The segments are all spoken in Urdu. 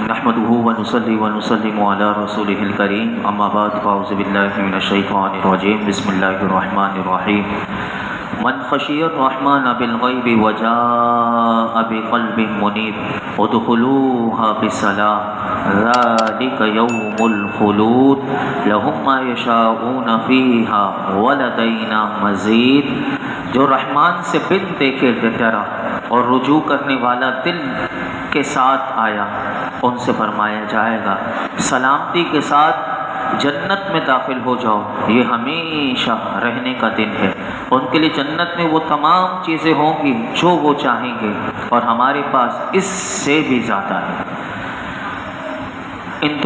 نحمده ونصلي ونسلم على رسوله الكريم اما بعد فاعوذ بالله من الشيطان الرجيم بسم الله الرحمن الرحيم من خشي الرحمن بالغيب وجاء بقلب منيب ادخلوها بسلام ذلك يوم الخلود لهم ما يشاءون فيها ولدينا مزيد. جو رحمان سے بن دیکھے ڈرا اور رجوع کرنے والا دل کے ساتھ آیا ان سے فرمایا جائے گا سلامتی کے ساتھ جنت میں داخل ہو جاؤ، یہ ہمیشہ رہنے کا دن ہے. ان کے لیے جنت میں وہ تمام چیزیں ہوں گی جو وہ چاہیں گے اور ہمارے پاس اس سے بھی زیادہ ہے. ان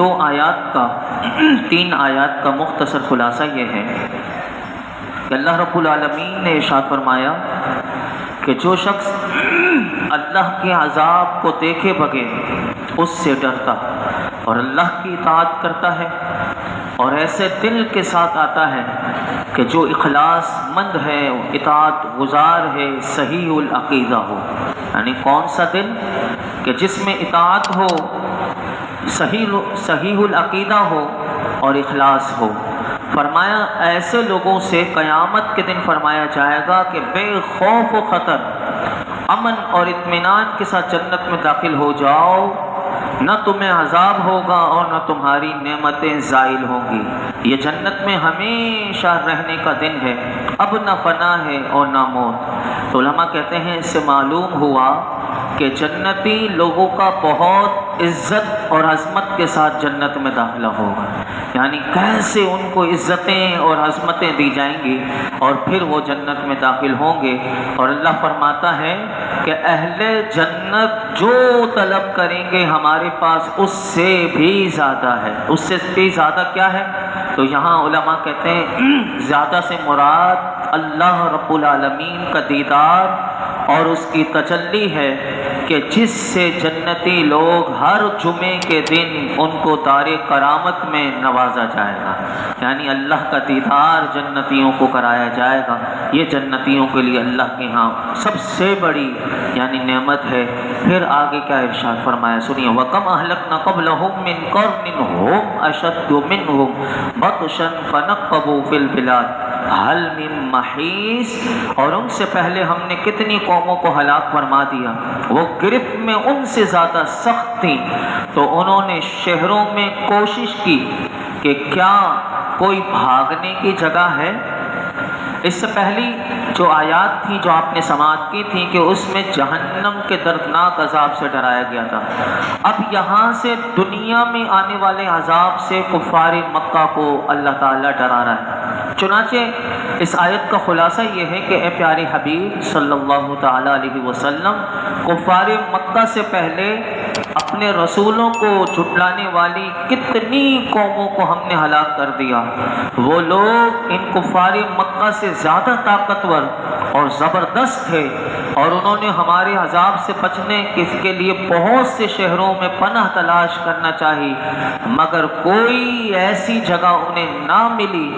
تین آیات کا مختصر خلاصہ یہ ہے کہ اللہ رب العالمین نے ارشاد فرمایا کہ جو شخص اللہ کے عذاب کو دیکھے بغیر اس سے ڈرتا اور اللہ کی اطاعت کرتا ہے اور ایسے دل کے ساتھ آتا ہے کہ جو اخلاص مند ہے، اطاعت گزار ہے، صحیح العقیدہ ہو. یعنی کون سا دل کہ جس میں اطاعت ہو، صحیح العقیدہ ہو اور اخلاص ہو. فرمایا ایسے لوگوں سے قیامت کے دن فرمایا جائے گا کہ بے خوف و خطر امن اور اطمینان کے ساتھ جنت میں داخل ہو جاؤ، نہ تمہیں عذاب ہوگا اور نہ تمہاری نعمتیں زائل ہوں گی. یہ جنت میں ہمیشہ رہنے کا دن ہے، اب نہ فنا ہے اور نہ موت. تو علماء کہتے ہیں اس سے معلوم ہوا کہ جنتی لوگوں کا بہت عزت اور عظمت کے ساتھ جنت میں داخلہ ہوگا. یعنی کیسے ان کو عزتیں اور عظمتیں دی جائیں گی اور پھر وہ جنت میں داخل ہوں گے. اور اللہ فرماتا ہے کہ اہل جنت جو طلب کریں گے ہمارے پاس اس سے بھی زیادہ ہے. اس سے بھی زیادہ کیا ہے؟ تو یہاں علماء کہتے ہیں زیادہ سے مراد اللہ رب العالمین کا دیدار اور اس کی تجلی ہے کہ جس سے جنتی لوگ ہر جمعے کے دن ان کو دار کرامت میں نوازا جائے گا. یعنی اللہ کا دیدار جنتیوں کو کرایا جائے گا. یہ جنتیوں کے لیے اللہ کے ہاں سب سے بڑی یعنی نعمت ہے. پھر آگے کیا ارشاد فرمایا سنیے، وَكَمْ أَهْلَكْنَا قَبْلَهُمْ مِنْ قَرْنٍ هُمْ أَشَدُّ مِنْهُمْ بَطْشًا فَنَقَّبُوا فِي الْبِلَادِ هَلْ مِن مَّحِيصٍ. اور ان سے پہلے ہم نے کتنی قوموں کو ہلاک فرما دیا، وہ گرفت میں ان سے زیادہ سخت تھی تو انہوں نے شہروں میں کوشش کی کہ کیا کوئی بھاگنے کی جگہ ہے. اس سے پہلی جو آیات تھی جو آپ نے سماعت کی تھی کہ اس میں جہنم کے دردناک عذاب سے ڈرایا گیا تھا. اب یہاں سے دنیا میں آنے والے عذاب سے کفار مکہ کو اللہ تعالیٰ ڈرا رہا ہے. چنانچہ اس آیت کا خلاصہ یہ ہے کہ اے پیارے حبیب صلی اللہ تعالیٰ علیہ وسلم، کفار مکہ سے پہلے اپنے رسولوں کو جھٹلانے والی کتنی قوموں کو ہم نے ہلاک کر دیا. وہ لوگ ان کفار مکہ سے زیادہ طاقتور اور زبردست تھے اور انہوں نے ہمارے عذاب سے بچنے کے لیے بہت سے شہروں میں پناہ تلاش کرنا چاہی، مگر کوئی ایسی جگہ انہیں نہ ملی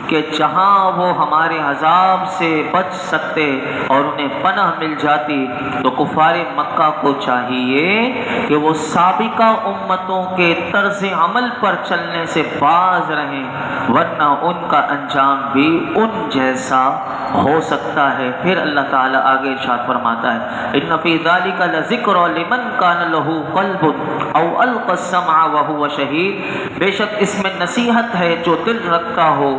کہ جہاں وہ ہمارے عذاب سے بچ سکتے اور انہیں پناہ مل جاتی. تو کفار مکہ کو چاہیے کہ وہ سابقہ امتوں کے طرز عمل پر چلنے سے باز رہیں، ورنہ ان کا انجام بھی ان جیسا ہو سکتا ہے. پھر اللہ تعالیٰ آگے ارشاد فرماتا ہے، ان فی ذلک لذکر لمن کان لہ قلب او القى السمع وهو شہید. بے شک اس میں نصیحت ہے جو دل رکھتا ہو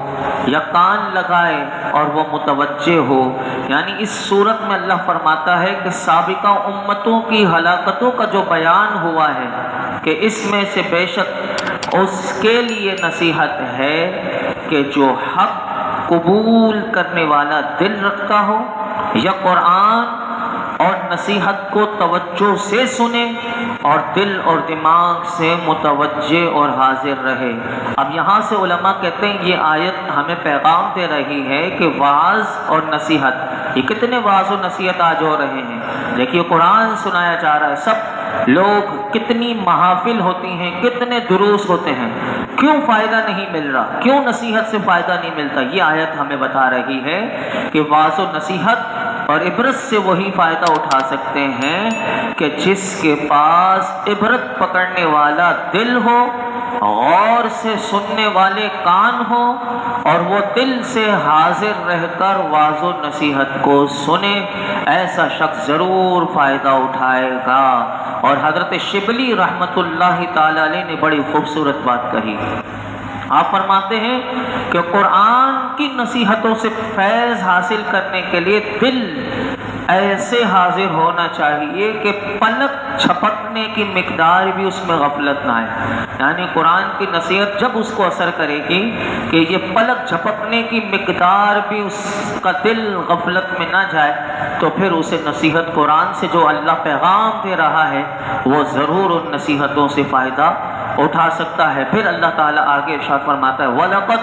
یا کان لگائے اور وہ متوجہ ہو. یعنی اس صورت میں اللہ فرماتا ہے کہ سابقہ امتوں کی ہلاکتوں کا جو بیان ہوا ہے کہ اس میں سے بے شک اس کے لیے نصیحت ہے کہ جو حق قبول کرنے والا دل رکھتا ہو یا قرآن اور نصیحت کو توجہ سے سنے اور دل اور دماغ سے متوجہ اور حاضر رہے. اب یہاں سے علماء کہتے ہیں یہ آیت ہمیں پیغام دے رہی ہے کہ وعظ اور نصیحت، یہ کتنے وعظ و نصیحت آج ہو رہے ہیں. دیکھیے قرآن سنایا جا رہا ہے، سب لوگ کتنی محافل ہوتی ہیں، کتنے دروس ہوتے ہیں، کیوں فائدہ نہیں مل رہا، کیوں نصیحت سے فائدہ نہیں ملتا. یہ آیت ہمیں بتا رہی ہے کہ وعظ و نصیحت اور عبرت سے وہی فائدہ اٹھا سکتے ہیں کہ جس کے پاس عبرت پکڑنے والا دل ہو، غور سے سننے والے کان ہو، اور وہ دل سے حاضر رہ کر واعظ و نصیحت کو سنے، ایسا شخص ضرور فائدہ اٹھائے گا۔ اور حضرت شبلی رحمت اللہ تعالی علیہ نے بڑی خوبصورت بات کہی۔ آپ فرماتے ہیں کہ قرآن کی نصیحتوں سے فیض حاصل کرنے کے لیے دل ایسے حاضر ہونا چاہیے کہ پلک جھپکنے کی مقدار بھی اس میں غفلت نہ آئے۔ یعنی قرآن کی نصیحت جب اس کو اثر کرے گی کہ یہ پلک جھپکنے کی مقدار بھی اس کا دل غفلت میں نہ جائے، تو پھر اسے نصیحت قرآن سے جو اللہ پیغام دے رہا ہے وہ ضرور ان نصیحتوں سے فائدہ اٹھا سکتا ہے۔ پھر اللہ تعالیٰ آگے ارشاد فرماتا ہے وَلَقَدْ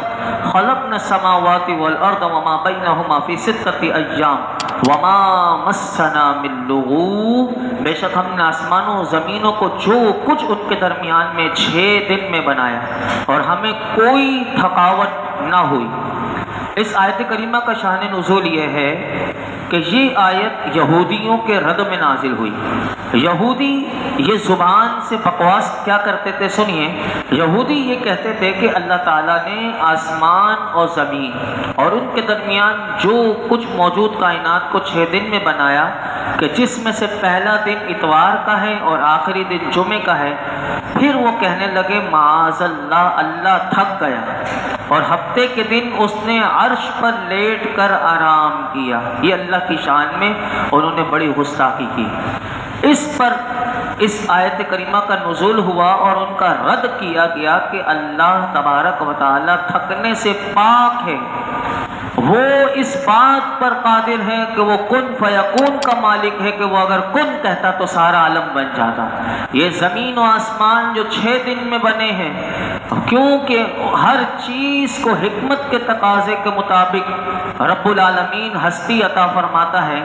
خَلَقْنَا السَّمَاوَاتِ وَالْأَرْضَ وَمَا بَيْنَهُمَا فِي سِتَّةِ أَيَّامٍ وَمَا مَسَّنَا مِن لُغُوبٍ، بے شک ہم نے آسمانوں و زمینوں کو جو کچھ ان کے درمیان میں 6 دن میں بنایا اور ہمیں کوئی تھکاوٹ نہ ہوئی۔ اس آیت کریمہ کا شان نزول یہ ہے کہ یہ آیت یہودیوں کے رد میں نازل ہوئی۔ یہودی یہ زبان سے بکواس کیا کرتے تھے، سنیے۔ یہودی یہ کہتے تھے کہ اللہ تعالیٰ نے آسمان اور زمین اور ان کے درمیان جو کچھ موجود کائنات کو 6 دن میں بنایا، کہ جس میں سے پہلا دن اتوار کا ہے اور آخری دن جمعے کا ہے۔ پھر وہ کہنے لگے معاذ اللہ، اللہ تھک گیا اور ہفتے کے دن اس نے عرش پر لیٹ کر آرام کیا۔ یہ اللہ کی شان میں انہوں نے بڑی گستاخی کی۔ اس پر اس آیت کریمہ کا نزول ہوا اور ان کا رد کیا گیا کہ اللہ تبارک و تعالی تھکنے سے پاک ہے، وہ اس بات پر قادر ہے کہ وہ کن فیکون کا مالک ہے کہ وہ اگر کن کہتا تو سارا عالم بن جاتا۔ یہ زمین و آسمان جو 6 دن میں بنے ہیں، کیونکہ ہر چیز کو حکمت کے تقاضے کے مطابق رب العالمین ہستی عطا فرماتا ہے،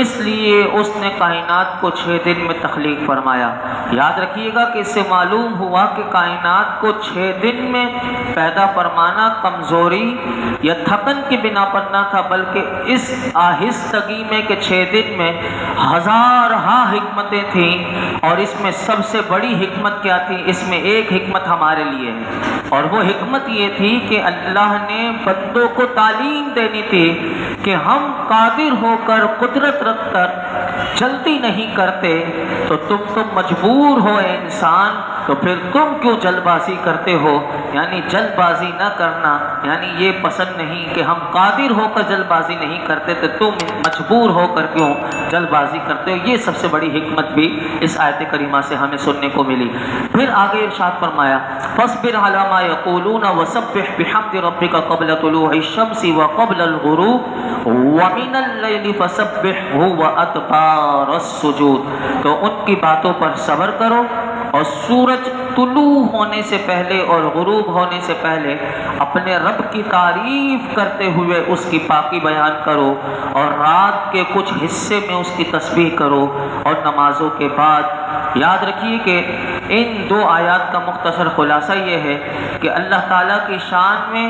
اس لیے اس نے کائنات کو 6 دن میں تخلیق فرمایا۔ یاد رکھیے گا کہ اس سے معلوم ہوا کہ کائنات کو 6 دن میں پیدا فرمانا کمزوری یا تھکن کی بنا پر نہ تھا، بلکہ اس آہستگی میں کہ 6 دن میں ہزارہا حکمتیں تھیں، اور اس میں سب سے بڑی حکمت کیا تھی؟ اس میں ایک حکمت ہمارے لیے ہے، اور وہ حکمت یہ تھی کہ اللہ نے بندوں کو تعلیم دینی تھی کہ ہم قادر ہو کر قدرت رکھ کر جلدی نہیں کرتے، تو تم مجبور ہو اے انسان، تو پھر تم کیوں جلد بازی کرتے ہو؟ یعنی جلد بازی نہ کرنا، یعنی یہ پسند نہیں کہ ہم قادر ہو کر جلد بازی نہیں کرتے، تو تم مجبور ہو کر کیوں جلد بازی کرتے ہو؟ یہ سب سے بڑی حکمت بھی اس آیت کریمہ سے ہمیں سننے کو ملی۔ پھر آگے ارشاد فرمایا فاصبر علی ما یقولون وسبح بحمد ربک قبل طلوع الشمس وقبل الغروب ومن اللیل فسبحہ وادبار السجود، تو ان کی باتوں پر صبر کرو اور سورج طلوع ہونے سے پہلے اور غروب ہونے سے پہلے اپنے رب کی تعریف کرتے ہوئے اس کی پاکی بیان کرو، اور رات کے کچھ حصے میں اس کی تسبیح کرو، اور نمازوں کے بعد یاد رکھیے کہ ان 2 آیات کا مختصر خلاصہ یہ ہے کہ اللہ تعالیٰ کی شان میں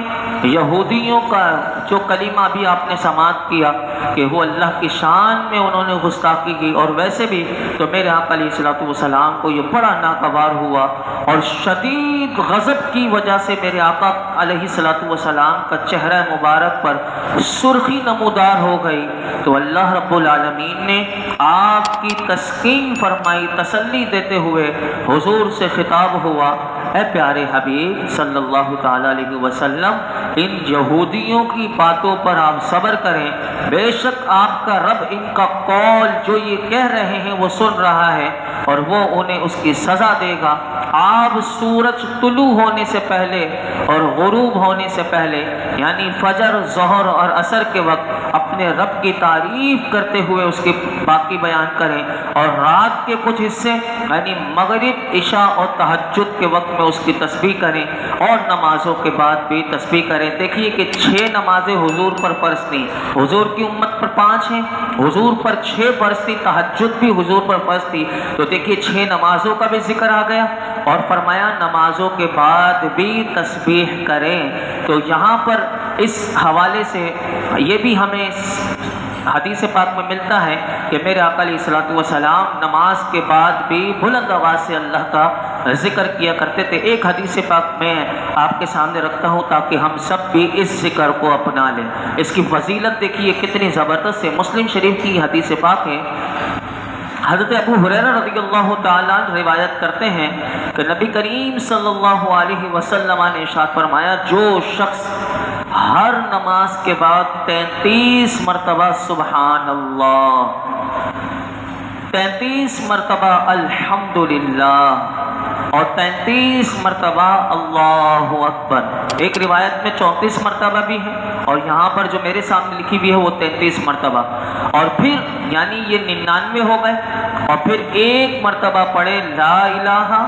یہودیوں کا جو کلمہ بھی آپ نے سماعت کیا کہ وہ اللہ کی شان میں انہوں نے گستاخی کی، اور ویسے بھی تو میرے آقا علیہ الصلوۃ والسلام کو یہ بڑا ناگوار ہوا اور شدید غضب کی وجہ سے میرے آقا علیہ الصلوۃ والسلام کا چہرہ مبارک پر سرخی نمودار ہو گئی، تو اللہ رب العالمین نے آپ کی تسکین فرمائی، تسلی دیتے ہوئے حضور سے خطاب ہوا اے پیارے حبیب صلی اللہ تعالی علیہ وسلم، ان یہودیوں کی باتوں پر آپ صبر کریں، بے شک آپ کا رب ان کا قول جو یہ کہہ رہے ہیں وہ سن رہا ہے اور وہ انہیں اس کی سزا دے گا۔ آپ سورج طلوع ہونے سے پہلے اور غروب ہونے سے پہلے یعنی فجر، ظہر اور عصر کے وقت اپنے رب کی تعریف کرتے ہوئے اس کی باقی بیان کریں، اور رات کے کچھ حصے یعنی مغرب، عشاء اور تہجد کے وقت میں اس کی تسبیح کریں، اور نمازوں کے بعد بھی تسبیح کریں۔ دیکھیے کہ 6 نمازیں حضور پر فرض تھیں، حضور کی امت پر 5 ہیں، حضور پر 6 فرض تھی، تہجد بھی حضور پر فرض تھی، تو دیکھیے 6 نمازوں کا بھی ذکر آ گیا، اور فرمایا نمازوں کے بعد بھی تسبیح کریں۔ تو یہاں پر اس حوالے سے یہ بھی ہمیں حدیث پاک میں ملتا ہے کہ میرے آقا علیہ الصلوۃ والسلام نماز کے بعد بھی بلند آواز سے اللہ کا ذکر کیا کرتے تھے۔ ایک حدیث پاک میں آپ کے سامنے رکھتا ہوں تاکہ ہم سب بھی اس ذکر کو اپنا لیں۔ اس کی فضیلت دیکھیے کتنی زبردست ہے۔ مسلم شریف کی حدیث پاک ہے، حضرت ابو ہریرہ رضی اللہ تعالیٰ عنہ روایت کرتے ہیں کہ نبی کریم صلی اللہ علیہ وسلم نے ارشاد فرمایا، جو شخص ہر نماز کے بعد 33 مرتبہ سبحان اللہ، 33 مرتبہ الحمدللہ اور 33 مرتبہ اللہ اکبر، ایک روایت میں 34 مرتبہ بھی ہے اور یہاں پر جو میرے سامنے لکھی ہوئی ہے وہ 33 مرتبہ، اور پھر یعنی یہ 99 ہو گئے، اور پھر ایک مرتبہ پڑھے لا الہ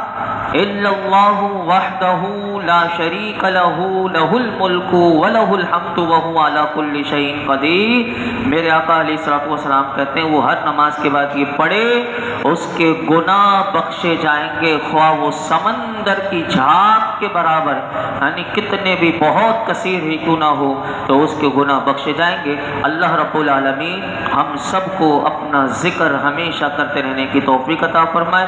الا اللہ وحدہ لا شریک لہ لہ الملک ولہ الحمد وہو علی کل شیء قدیر۔ میرے آقا علیہ الصلوۃ والسلام کہتے ہیں وہ ہر نماز کے بعد یہ پڑھے اس کے گناہ بخشے جائیں گے، خواہ وہ سمندر کی جھاگ کے برابر، یعنی کتنے بھی بہت کثیر ہی کیوں نہ ہو تو اس کے گناہ بخشے جائیں گے۔ اللہ رب العالمین ہم سب کو اپنا ذکر ہمیشہ کرتے رہنے کی توفیق عطا فرمائے۔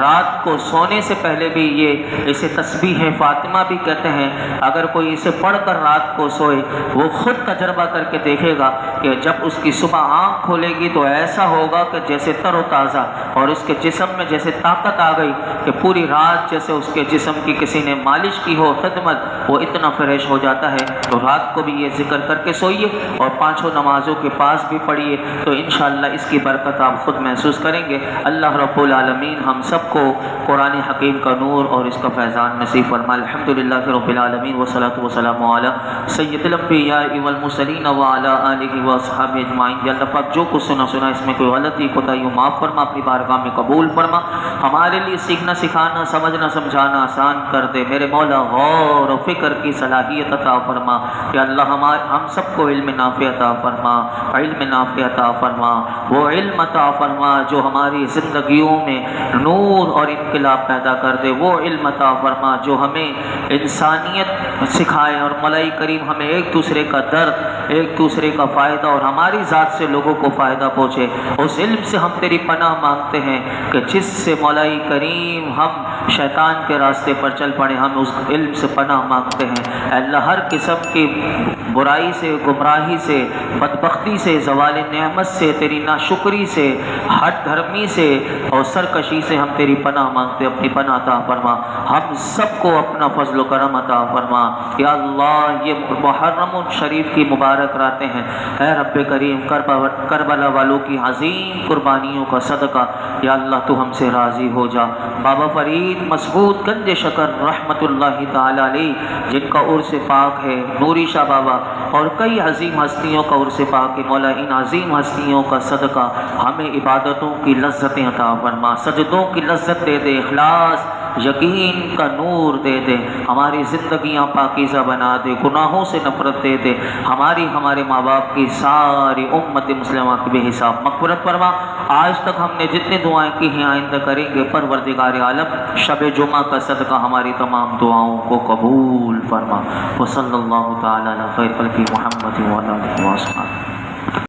رات کو سونے سے پہلے بھی یہ اسے تسبیح فاطمہ بھی کہتے ہیں، اگر کوئی اسے پڑھ کر رات کو سوئے وہ خود تجربہ کر کے دیکھے گا کہ جب اس کی صبح آنکھ کھولے گی تو ایسا ہوگا کہ جیسے تر و تازہ، اور اس کے جسم میں جیسے طاقت آ گئی کہ پوری رات جیسے اس کے جسم کی کسی نے مالش کی ہو خدمت، وہ اتنا فریش ہو جاتا ہے۔ تو رات کو بھی یہ ذکر کر کے سوئیے اور پانچوں نمازوں کے پاس بھی پڑھیے، تو انشاءاللہ اس کی برکت آپ خود محسوس کریں گے۔ اللہ رب العالمین ہم سب کو قرآن حکیم کا نور اور اس کا فیضان نصیب فرمائے۔ الحمدللہ رب العالمین والصلاۃ والسلام علی سید الانبیاء والمرسلین وعلی آلہ واصحابہ اجمعین۔ یا اللہ پاک جو کچھ سنا اس میں کوئی غلطی کوتاہی معاف فرما، اپنی بارگاہ میں قبول فرما، ہمارے لیے سیکھنا سکھانا سمجھنا سمجھانا آسان کر دے۔ میرے مولا غور و فکر کی صلاحیت عطا فرما، یا اللہ ہم سب کو علم نافع عطا فرما، علم نافع عطا فرما، وہ علم عطا فرما جو ہماری زندگیوں میں نور اور انقلاب پیدا کر دے، وہ علم عطا فرما جو ہمیں انسانیت سکھائے اور مولا کریم ہمیں ایک دوسرے کا درد، ایک دوسرے کا فائدہ اور ہماری ذات سے لوگوں کو فائدہ پہنچے۔ اس علم سے ہم تیری پناہ مانگتے ہیں کہ جس سے مولا کریم ہم شیطان کے راستے پر چل پڑے، ہم اس علم سے پناہ مانگتے ہیں۔ اے اللہ ہر قسم کی برائی سے، گمراہی سے، بدبختی سے، زوال نعمت سے، تیری ناشکری سے، ہٹ دھرمی سے اور سرکشی سے ہم تیری پناہ مانگتے، اپنی پناہ عطا فرما، ہم سب کو اپنا فضل و کرم عطا فرما۔ یا اللہ یہ محرم شریف کی مبارک راتیں ہیں، اے رب کریم کربلا والوں کی عظیم قربانیوں کا صدقہ یا اللہ تو ہم سے راضی ہو جا۔ بابا فرید مسعود گنج شکر رحمت اللہ تعالی علیہ جن کا عرس پاک ہے، نوری شاہ بابا اور کئی عظیم ہستیوں کا عرس پاک ہے، مولا ان عظیم ہستیوں کا صدقہ ہمیں عبادتوں کی لذتیں عطا فرما، سجدوں کی لذت دے دے، اخلاص یقین کا نور دے دے، ہماری زندگیاں پاکیزہ بنا دے، گناہوں سے نفرت دے دے، ہمارے ماں باپ کی ساری امت مسلمہ کی بے حساب مغفرت فرما۔ آج تک ہم نے جتنی دعائیں کی ہیں آئندہ کریں گے، پروردگار عالم شب جمعہ کا صدقہ ہماری تمام دعاؤں کو قبول فرما۔ وصلی اللہ تعالی علی خیر خلق محمد وعلی آلہ وصحبہ۔